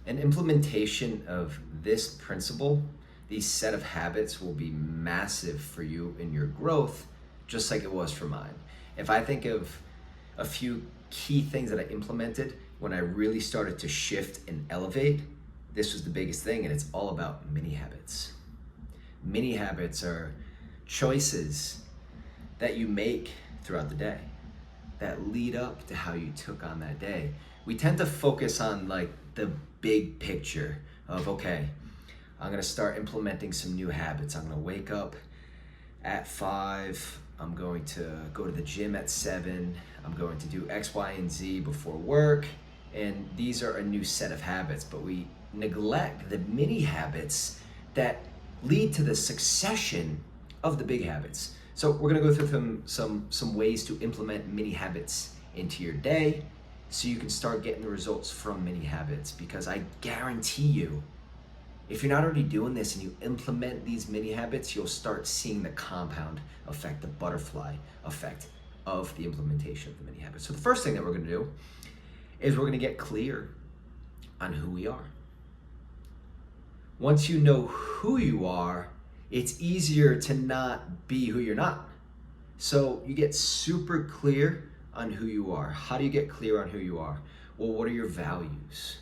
An implementation of this principle, these set of habits, will be massive for you in your growth, just like it was for mine. If I think of a few key things that I implemented when I really started to shift and elevate, this was the biggest thing, and it's all about mini habits. Mini habits are choices that you make throughout the day that lead up to how you took on that day. We tend to focus on like the big picture of, okay, I'm gonna start implementing some new habits. I'm gonna wake up at 5, I'm going to go to the gym at 7, I'm going to do X, Y, and Z before work, and these are a new set of habits, but we neglect the mini habits that lead to the succession of the big habits. So we're gonna go through some ways to implement mini habits into your day so you can start getting the results from mini habits, because I guarantee you, if you're not already doing this and you implement these mini habits, you'll start seeing the compound effect, the butterfly effect of the implementation of the mini habits. So the first thing that we're gonna do is we're gonna get clear on who we are. Once you know who you are, it's easier to not be who you're not. So you get super clear on who you are. How do you get clear on who you are? Well, what are your values?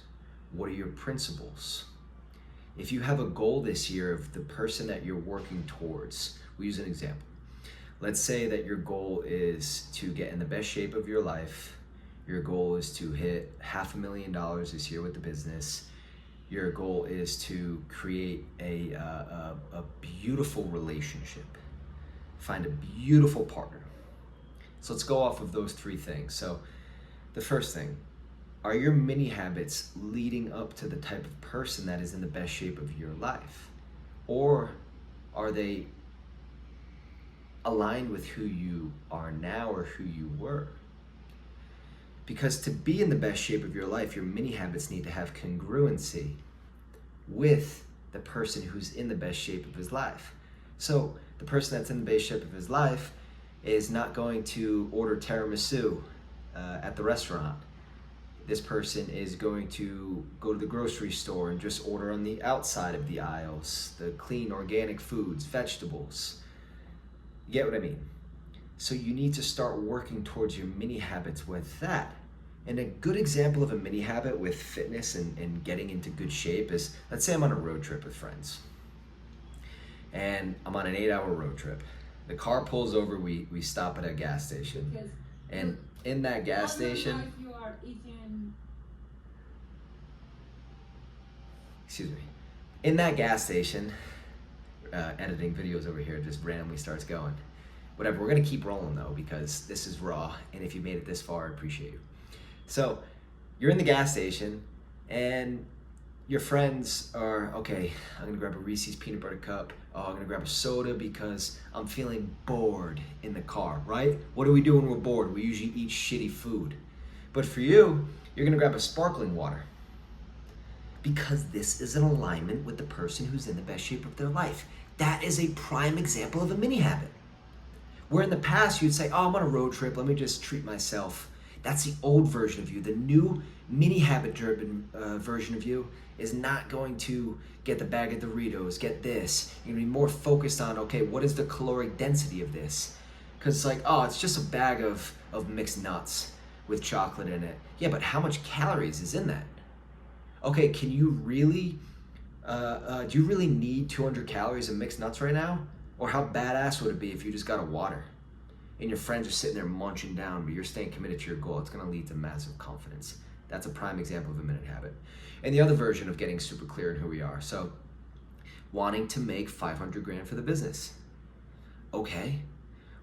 What are your principles? If you have a goal this year of the person that you're working towards, we'll use an example. Let's say that your goal is to get in the best shape of your life. Your goal is to hit $500,000 this year with the business. Your goal is to create a beautiful relationship, find a beautiful partner. So let's go off of those 3 things. So the first thing, are your mini habits leading up to the type of person that is in the best shape of your life? Or are they aligned with who you are now or who you were? Because to be in the best shape of your life, your mini habits need to have congruency with the person who's in the best shape of his life. So the person that's in the best shape of his life is not going to order tiramisu at the restaurant. This person is going to go to the grocery store and just order on the outside of the aisles, the clean organic foods, vegetables. You get what I mean? So you need to start working towards your mini habits with that. And a good example of a mini habit with fitness and getting into good shape is, let's say I'm on a road trip with friends. And I'm on an 8-hour road trip. The car pulls over, we stop at a gas station. Yes. And in that gas station, you are eating. excuse me, in that gas station, editing videos over here just randomly starts going. Whatever, we're gonna keep rolling though, because this is raw, and if you made it this far, I appreciate you. So you're in the gas station and your friends are, okay, I'm gonna grab a Reese's peanut butter cup. Oh, I'm gonna grab a soda because I'm feeling bored in the car, right? What do we do when we're bored? We usually eat shitty food. But for you, you're gonna grab a sparkling water because this is in alignment with the person who's in the best shape of their life. That is a prime example of a mini habit. Where in the past you'd say, oh, I'm on a road trip, let me just treat myself. That's the old version of you. The new mini habit driven version of you is not going to get the bag of Doritos, get this. You're gonna be more focused on, okay, what is the caloric density of this? Because it's like, oh, it's just a bag of mixed nuts with chocolate in it. Yeah, but how much calories is in that? Okay, can you really, do you really need 200 calories of mixed nuts right now? Or how badass would it be if you just got a water and your friends are sitting there munching down, but you're staying committed to your goal? It's gonna lead to massive confidence. That's a prime example of a minute habit. And the other version of getting super clear in who we are. So wanting to make 500 grand for the business. Okay,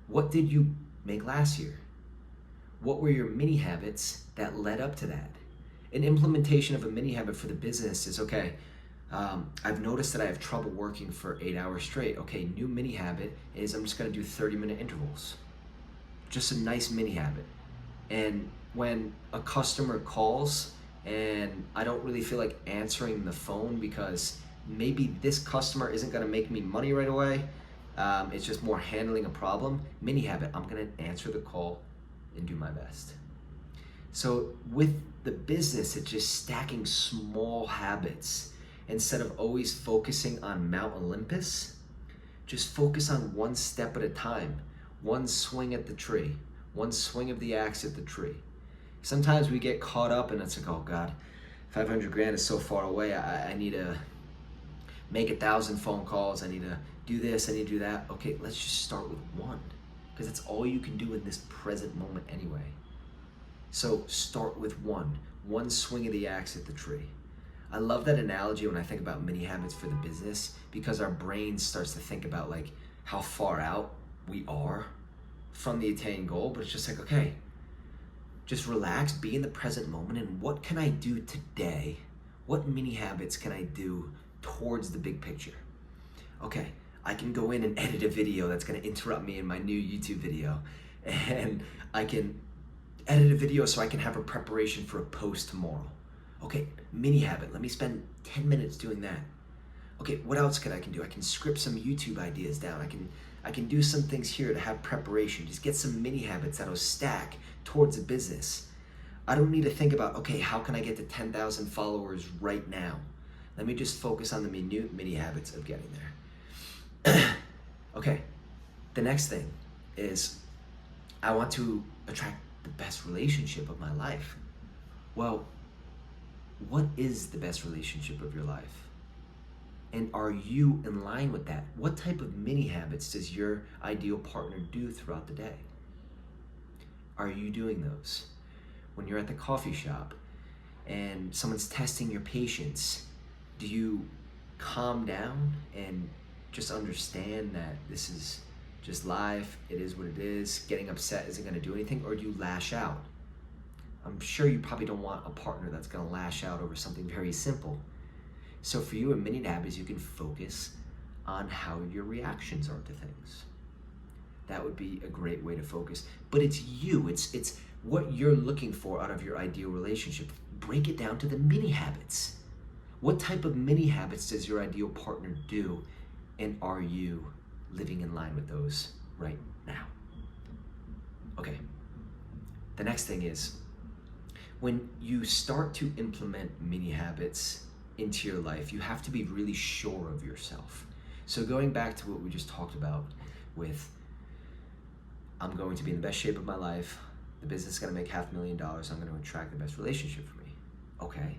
what did you make last year? What were your mini habits that led up to that? An implementation of a mini habit for the business is, okay, I've noticed that I have trouble working for 8 hours straight. Okay, new mini habit is I'm just gonna do 30-minute intervals. Just a nice mini habit. And when a customer calls and I don't really feel like answering the phone because maybe this customer isn't gonna make me money right away, it's just more handling a problem, mini habit, I'm gonna answer the call and do my best. So with the business, it's just stacking small habits. Instead of always focusing on Mount Olympus, just focus on one step at a time, one swing at the tree, one swing of the axe at the tree. Sometimes we get caught up and it's like, oh God, 500 grand is so far away. I need to make 1,000 phone calls. I need to do this, I need to do that. Okay, let's just start with one, because that's all you can do in this present moment anyway. So start with one swing of the axe at the tree. I love that analogy when I think about mini habits for the business, because our brain starts to think about like how far out we are from the attained goal, but it's just like, okay, just relax, be in the present moment, and what can I do today? What mini habits can I do towards the big picture? Okay, I can go in and edit a video that's gonna interrupt me in my new YouTube video, and I can edit a video so I can have a preparation for a post tomorrow. Okay, mini habit, let me spend 10 minutes doing that. Okay, what else can I do? I can script some YouTube ideas down. I can do some things here to have preparation. Just get some mini habits that'll stack towards a business. I don't need to think about, okay, how can I get to 10,000 followers right now? Let me just focus on the minute mini habits of getting there. Okay, the next thing is I want to attract the best relationship of my life. Well, what is the best relationship of your life? And are you in line with that? What type of mini habits does your ideal partner do throughout the day? Are you doing those? When you're at the coffee shop and someone's testing your patience, do you calm down and just understand that this is just life, it is what it is, getting upset isn't gonna do anything, or do you lash out? I'm sure you probably don't want a partner that's gonna lash out over something very simple. So for you, in mini habits, you can focus on how your reactions are to things. That would be a great way to focus. But it's you, it's what you're looking for out of your ideal relationship. Break it down to the mini habits. What type of mini habits does your ideal partner do? And are you living in line with those right now? Okay, the next thing is, when you start to implement mini habits into your life, you have to be really sure of yourself. So going back to what we just talked about with, I'm going to be in the best shape of my life, the business is gonna make $500,000, I'm gonna attract the best relationship for me. Okay,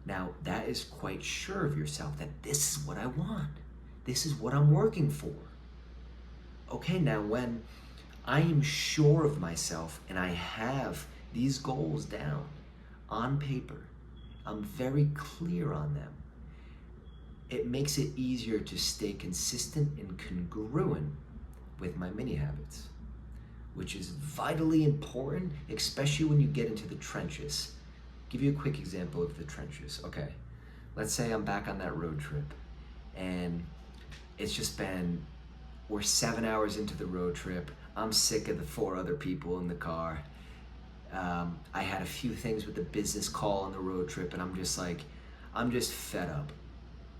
now that is quite sure of yourself, that this is what I want. This is what I'm working for. Okay, now when I am sure of myself and I have these goals down on paper, I'm very clear on them, it makes it easier to stay consistent and congruent with my mini habits, which is vitally important, especially when you get into the trenches. Give you a quick example of the trenches. Okay, let's say I'm back on that road trip and we're 7 hours into the road trip. I'm sick of the 4 other people in the car. I had a few things with the business call on the road trip, and I'm just fed up.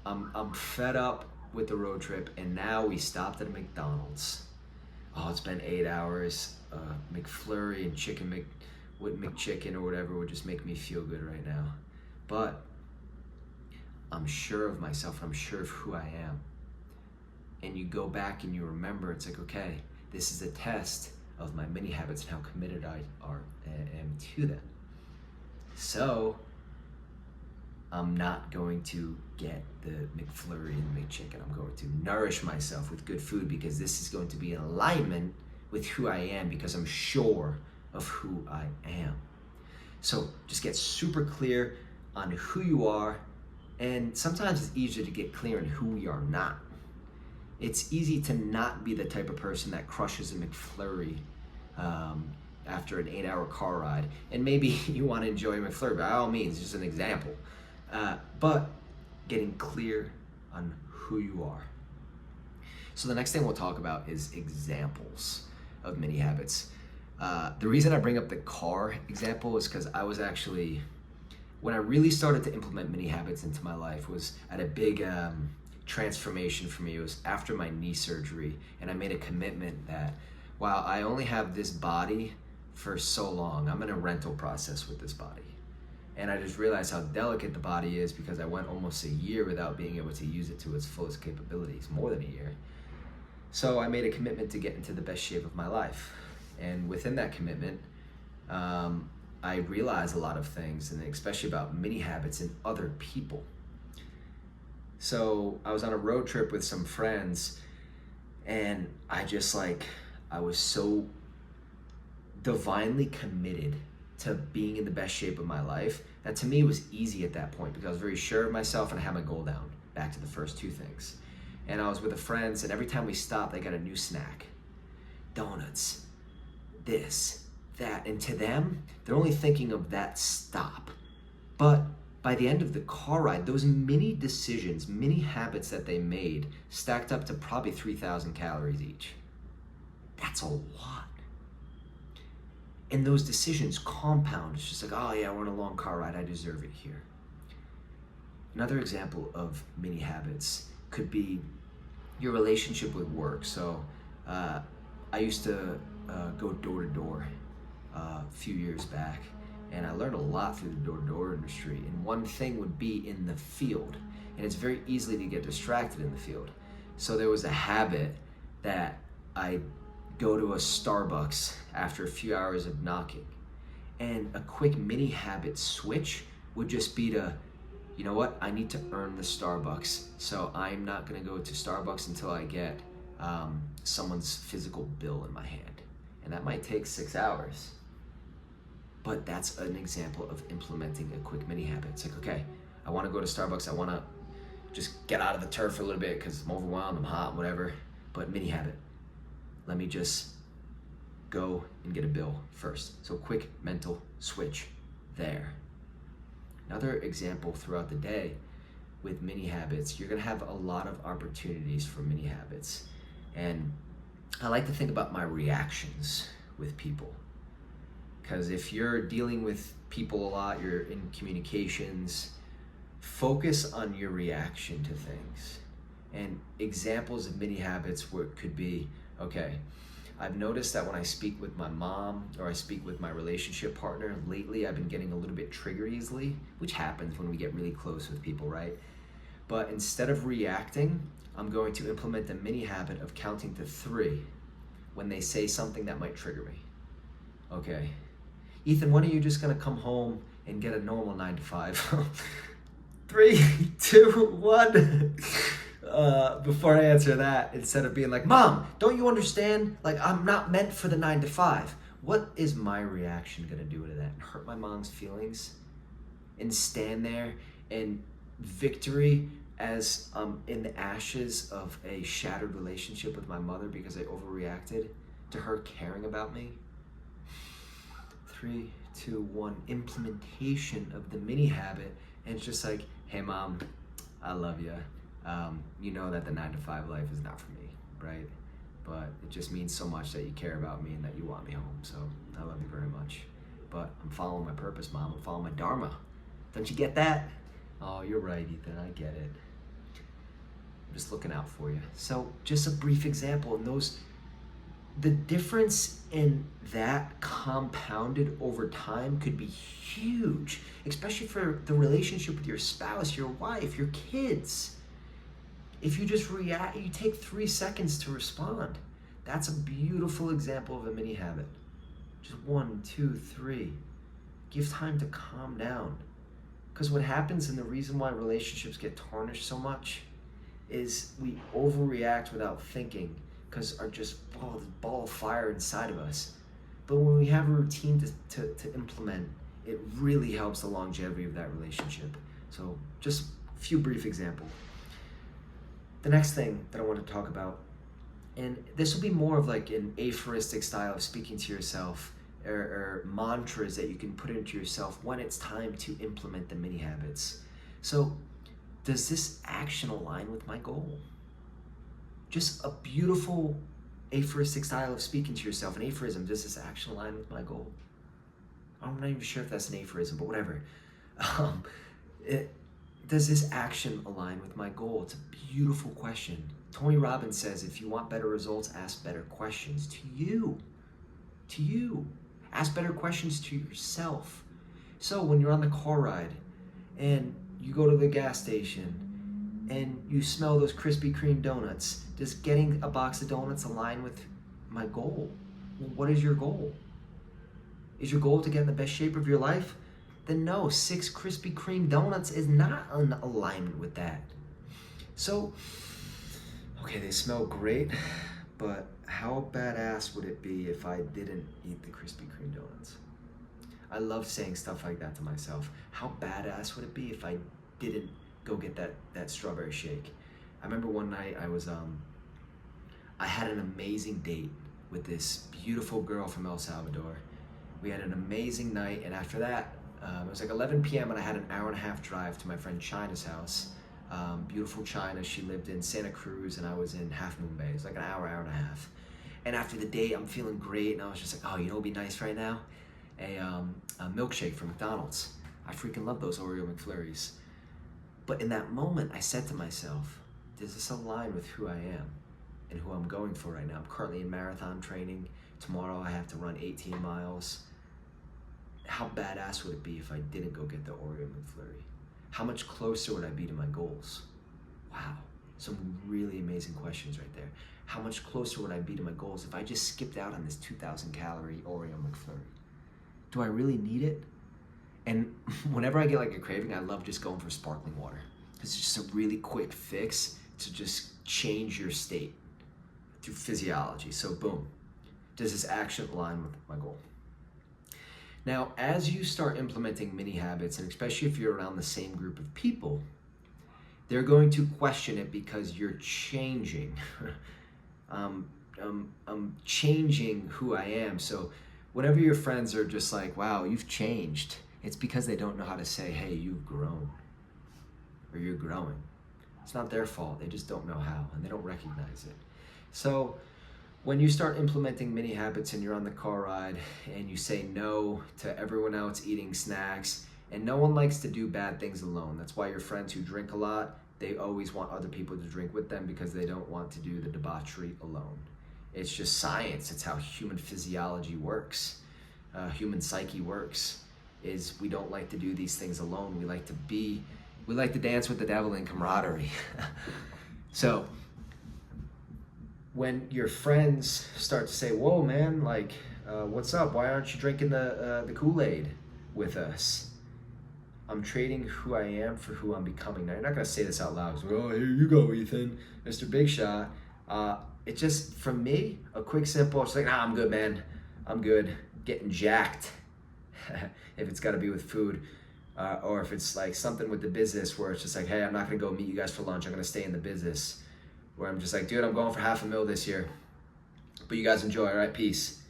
I'm fed up with the road trip, and now we stopped at a McDonald's. Oh, it's been 8 hours. McFlurry and McChicken or whatever would just make me feel good right now. But I'm sure of myself. I'm sure of who I am. And you go back and you remember, it's like, okay, this is a test of my mini habits and how committed I am to them. So I'm not going to get the McFlurry and the McChicken. I'm going to nourish myself with good food, because this is going to be in alignment with who I am, because I'm sure of who I am. So just get super clear on who you are, and sometimes it's easier to get clear on who we are not. It's easy to not be the type of person that crushes a McFlurry after an 8-hour car ride. And maybe you want to enjoy a McFlurry, by all means, just an example. But getting clear on who you are. So the next thing we'll talk about is examples of mini habits. The reason I bring up the car example is because I was actually, when I really started to implement mini habits into my life, was at a big transformation for me. It was after my knee surgery, and I made a commitment that while I only have this body for so long, I'm in a rental process with this body. And I just realized how delicate the body is because I went almost a year without being able to use it to its fullest capabilities, more than a year. So I made a commitment to get into the best shape of my life. And within that commitment, I realized a lot of things, and especially about mini habits in other people. So I was on a road trip with some friends, and I was so divinely committed to being in the best shape of my life that to me it was easy at that point because I was very sure of myself and I had my goal down. Back to the first two things. And I was with the friends, and every time we stopped, they got a new snack. Donuts, this, that. And to them, they're only thinking of that stop. But by the end of the car ride, those mini decisions, mini habits that they made stacked up to probably 3,000 calories each. That's a lot. And those decisions compound. It's just like, oh yeah, I want a long car ride, I deserve it here. Another example of mini habits could be your relationship with work. So I used to go door to door a few years back, and I learned a lot through the door-to-door industry. And one thing would be in the field, and it's very easy to get distracted in the field. So there was a habit that I go to a Starbucks after a few hours of knocking, and a quick mini habit switch would just be to, you know what, I need to earn the Starbucks, so I'm not gonna go to Starbucks until I get someone's physical bill in my hand. And that might take 6 hours. But that's an example of implementing a quick mini habit. It's like, okay, I wanna go to Starbucks, I wanna just get out of the turf for a little bit because I'm overwhelmed, I'm hot, whatever, but mini habit. Let me just go and get a bill first. So quick mental switch there. Another example throughout the day with mini habits, you're gonna have a lot of opportunities for mini habits. And I like to think about my reactions with people. Because if you're dealing with people a lot, you're in communications, focus on your reaction to things. And examples of mini habits where it could be, okay, I've noticed that when I speak with my mom or I speak with my relationship partner, lately I've been getting a little bit triggered easily, which happens when we get really close with people, right? But instead of reacting, I'm going to implement a mini habit of counting to 3 when they say something that might trigger me. Okay, Ethan, when are you just gonna come home and get a normal 9 to 5? 3, 2, 1. Before I answer that, instead of being like, Mom, don't you understand? Like, I'm not meant for the 9 to 5. What is my reaction gonna do to that? Hurt my mom's feelings? And stand there in victory as I'm in the ashes of a shattered relationship with my mother because I overreacted to her caring about me? 3, 2, 1, implementation of the mini habit. And it's just like, hey Mom, I love you. You know that the 9 to 5 life is not for me, right? But it just means so much that you care about me and that you want me home. So I love you very much. But I'm following my purpose, Mom. I'm following my dharma. Don't you get that? Oh, you're right, Ethan. I get it. I'm just looking out for you. So just a brief example. And the difference in that compounded over time could be huge, especially for the relationship with your spouse, your wife, your kids. If you just react, you take 3 seconds to respond. That's a beautiful example of a mini habit. Just 1, 2, 3. Give time to calm down. Because what happens, and the reason why relationships get tarnished so much, is we overreact without thinking because our just this ball of fire inside of us. But when we have a routine to implement, it really helps the longevity of that relationship. So just a few brief examples. The next thing that I want to talk about, and this will be more of like an aphoristic style of speaking to yourself, or mantras that you can put into yourself when it's time to implement the mini habits. So, does this action align with my goal? Just a beautiful aphoristic style of speaking to yourself. An aphorism, does this action align with my goal? I'm not even sure if that's an aphorism, but whatever. Does this action align with my goal? It's a beautiful question. Tony Robbins says, if you want better results, ask better questions to you. To you. Ask better questions to yourself. So when you're on the car ride and you go to the gas station and you smell those Krispy Kreme donuts, does getting a box of donuts align with my goal? Well, what is your goal? Is your goal to get in the best shape of your life? Then no, 6 Krispy Kreme donuts is not in alignment with that. So, okay, they smell great, but how badass would it be if I didn't eat the Krispy Kreme donuts? I love saying stuff like that to myself. How badass would it be if I didn't go get that strawberry shake? I remember one night I had an amazing date with this beautiful girl from El Salvador. We had an amazing night, and after that, it was like 11 p.m. and I had an hour and a half drive to my friend China's house. Beautiful China, she lived in Santa Cruz and I was in Half Moon Bay. It was like an hour and a half. And after the date, I'm feeling great, and I was just like, oh, you know what'd be nice right now? A milkshake from McDonald's. I freaking love those Oreo McFlurries. But in that moment, I said to myself, does this align with who I am and who I'm going for right now? I'm currently in marathon training. Tomorrow I have to run 18 miles. How badass would it be if I didn't go get the Oreo McFlurry? How much closer would I be to my goals? Wow, some really amazing questions right there. How much closer would I be to my goals if I just skipped out on this 2,000 calorie Oreo McFlurry? Do I really need it? And whenever I get like a craving, I love just going for sparkling water. It's just a really quick fix to just change your state through physiology. So boom, does this action align with my goal? Now, as you start implementing mini habits, and especially if you're around the same group of people, they're going to question it because you're changing. I'm changing who I am. So whenever your friends are just like, wow, you've changed, it's because they don't know how to say, hey, you've grown, or you're growing. It's not their fault, they just don't know how, and they don't recognize it. So when you start implementing mini habits and you're on the car ride and you say no to everyone else eating snacks, and no one likes to do bad things alone. That's why your friends who drink a lot, they always want other people to drink with them because they don't want to do the debauchery alone. It's just science. It's how human physiology works. Human psyche works, is we don't like to do these things alone. We like to dance with the devil in camaraderie. So when your friends start to say, whoa man, like, what's up? Why aren't you drinking the Kool-Aid with us? I'm trading who I am for who I'm becoming. Now, you're not gonna say this out loud. Oh, here you go, Ethan, Mr. Big Shot. It just, from me, a quick, simple, it's like, nah, I'm good, man. I'm good. Getting jacked. If it's gotta be with food. Or if it's like something with the business where it's just like, hey, I'm not gonna go meet you guys for lunch. I'm gonna stay in the business. Where I'm just like, dude, I'm going for $500,000 this year. But you guys enjoy, all right? Peace.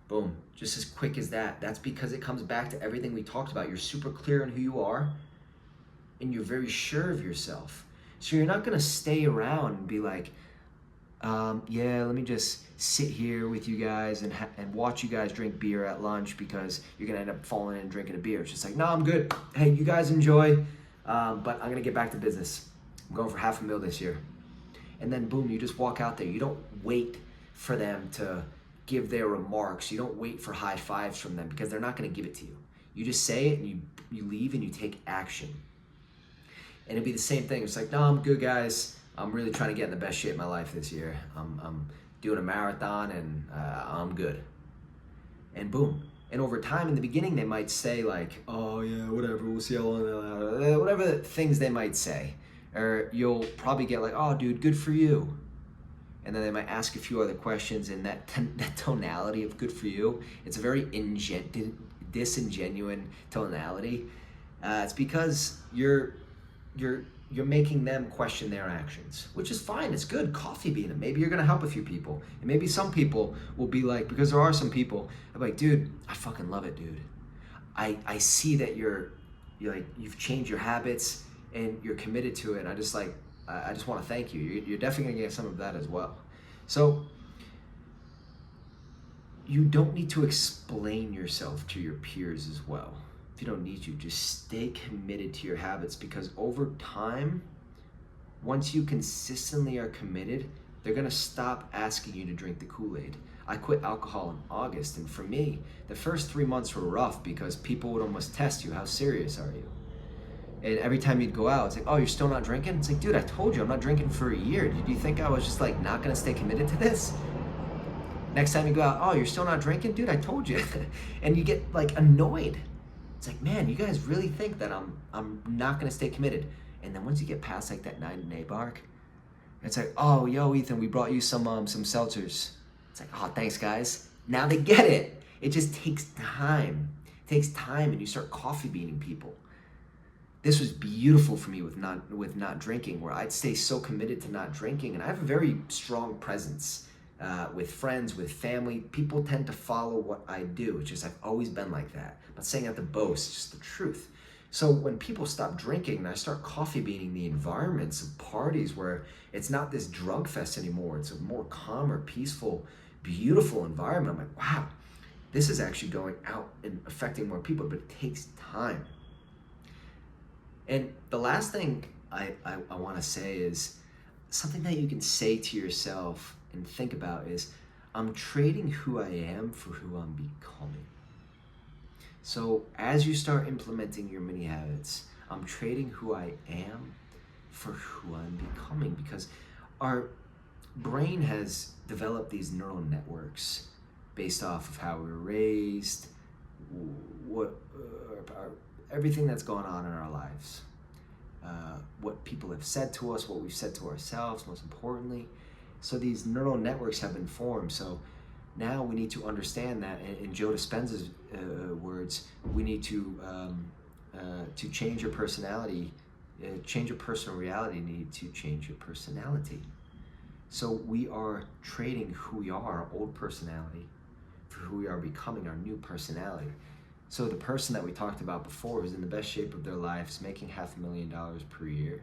Boom. Just as quick as that. That's because it comes back to everything we talked about. You're super clear on who you are, and you're very sure of yourself. So you're not gonna stay around and be like, yeah, let me just sit here with you guys and watch you guys drink beer at lunch because you're gonna end up falling in and drinking a beer. It's just like, no, I'm good. Hey, you guys enjoy, but I'm gonna get back to business. I'm going for $500,000 this year. And then boom, you just walk out there. You don't wait for them to give their remarks. You don't wait for high fives from them because they're not gonna give it to you. You just say it and you leave and you take action. And it'd be the same thing. It's like, no, I'm good, guys. I'm really trying to get in the best shape of my life this year. I'm doing a marathon and I'm good. And boom. And over time, in the beginning, they might say like, oh yeah, whatever, we'll see how long, whatever things they might say. Or you'll probably get like, oh dude, good for you. And then they might ask a few other questions in that tonality of good for you. It's a very disingenuine tonality. It's because you're making them question their actions, which is fine. It's good. Coffee bean it. Maybe you're gonna help a few people, and maybe some people will be like, because there are some people, I'm like, dude, I fucking love it, dude. I see that you've changed your habits and you're committed to it. And I just want to thank you. You're definitely gonna get some of that as well. So you don't need to explain yourself to your peers as well. If you don't need to, just stay committed to your habits, because over time, once you consistently are committed, they're gonna stop asking you to drink the Kool-Aid. I quit alcohol in August, and for me, the first 3 months were rough because people would almost test you. How serious are you? And every time you'd go out, it's like, oh, you're still not drinking? It's like, dude, I told you I'm not drinking for a year. Did you think I was just like not gonna stay committed to this? Next time you go out, oh, you're still not drinking? Dude, I told you. And you get like annoyed. It's like, man, you guys really think that I'm not gonna stay committed. And then once you get past like that 9-day mark, it's like, oh, yo, Ethan, we brought you some seltzers. It's like, oh, thanks, guys. Now they get it. It just takes time. It takes time, and you start coffee beaning people. This was beautiful for me with not drinking, where I'd stay so committed to not drinking, and I have a very strong presence with friends, with family. People tend to follow what I do. It's just I've always been like that. I'm not saying that to boast, it's just the truth. So when people stop drinking and I start coffee beaning the environments of parties where it's not this drug fest anymore, it's a more calmer, peaceful, beautiful environment, I'm like, wow, this is actually going out and affecting more people, but it takes time. And the last thing I want to say is something that you can say to yourself and think about is, I'm trading who I am for who I'm becoming. So as you start implementing your mini habits, I'm trading who I am for who I'm becoming, because our brain has developed these neural networks based off of how we were raised, everything that's going on in our lives, what people have said to us, what we've said to ourselves, most importantly. So these neural networks have been formed. So now we need to understand that, in Joe Dispenza's words, we need to change your personality, change your personal reality, you need to change your personality. So we are trading who we are, our old personality, for who we are becoming, our new personality. So the person that we talked about before is in the best shape of their lives, making $500,000 per year,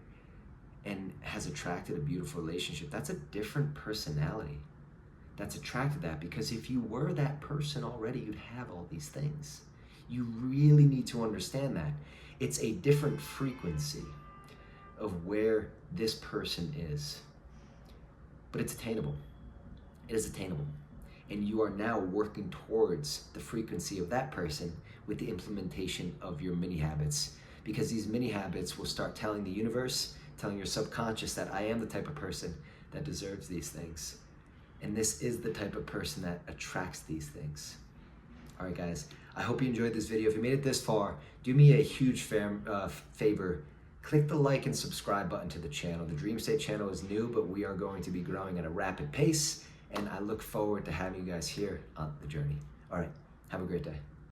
and has attracted a beautiful relationship. That's a different personality that's attracted that, because if you were that person already, you'd have all these things. You really need to understand that. It's a different frequency of where this person is. But it's attainable. It is attainable. And you are now working towards the frequency of that person with the implementation of your mini habits. Because these mini habits will start telling the universe, telling your subconscious that I am the type of person that deserves these things. And this is the type of person that attracts these things. All right, guys, I hope you enjoyed this video. If you made it this far, do me a huge favor. Click the like and subscribe button to the channel. The Dream State channel is new, but we are going to be growing at a rapid pace, and I look forward to having you guys here on the journey. All right, have a great day.